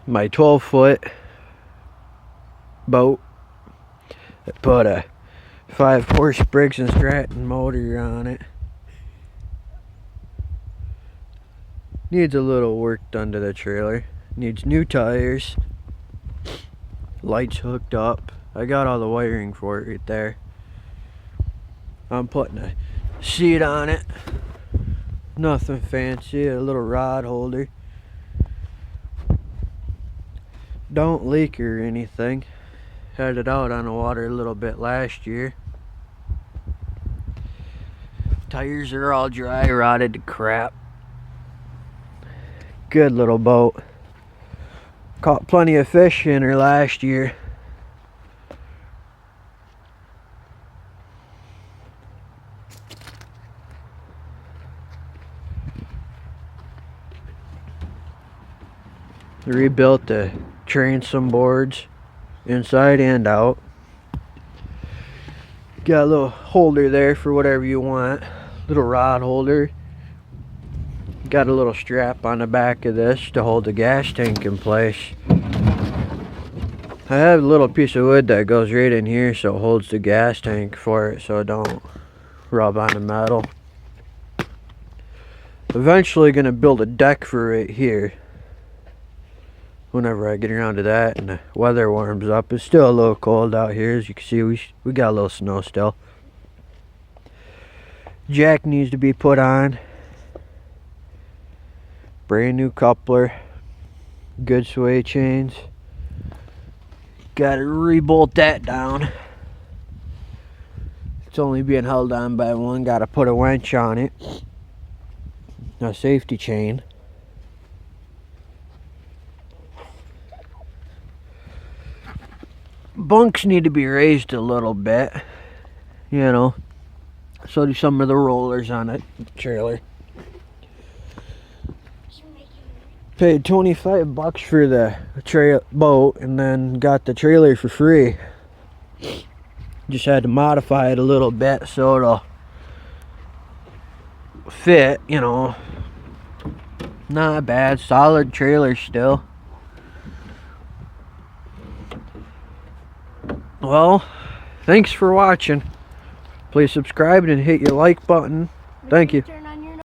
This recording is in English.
my 12-foot boat. I put a 5-horse Briggs & Stratton motor on it. Needs a little work done to the trailer. Needs new tires. Lights hooked up. I got all the wiring for it right there. I'm putting a seat on it. Nothing fancy. A little rod holder. Don't leak or anything. Had it out on the water a little bit last year. Tires are all dry, rotted to crap. Good little boat. Caught plenty of fish in her last year. Rebuilt the transom boards inside and out. Got a little holder there for whatever you want. Little rod holder. Got a little strap on the back of this to hold the gas tank in place. I have a little piece of wood that goes right in here so it holds the gas tank for it so it don't rub on the metal. Eventually gonna build a deck for it here. Whenever I get around to that and the weather warms up. It's still a little cold out here. As you can see, we got a little snow still. Jack needs to be put on. Brand new coupler. Good sway chains. Gotta re-bolt that down. It's only being held on by one. Gotta put a winch on it. A safety chain. Bunks need to be raised a little bit, you know. So do some of the rollers on the trailer. Paid $25 for the boat and then got the trailer for free. Just had to modify it a little bit so it'll fit, you know. Not bad, solid trailer still. Well, thanks for watching. Please subscribe and hit your like button. Thank you.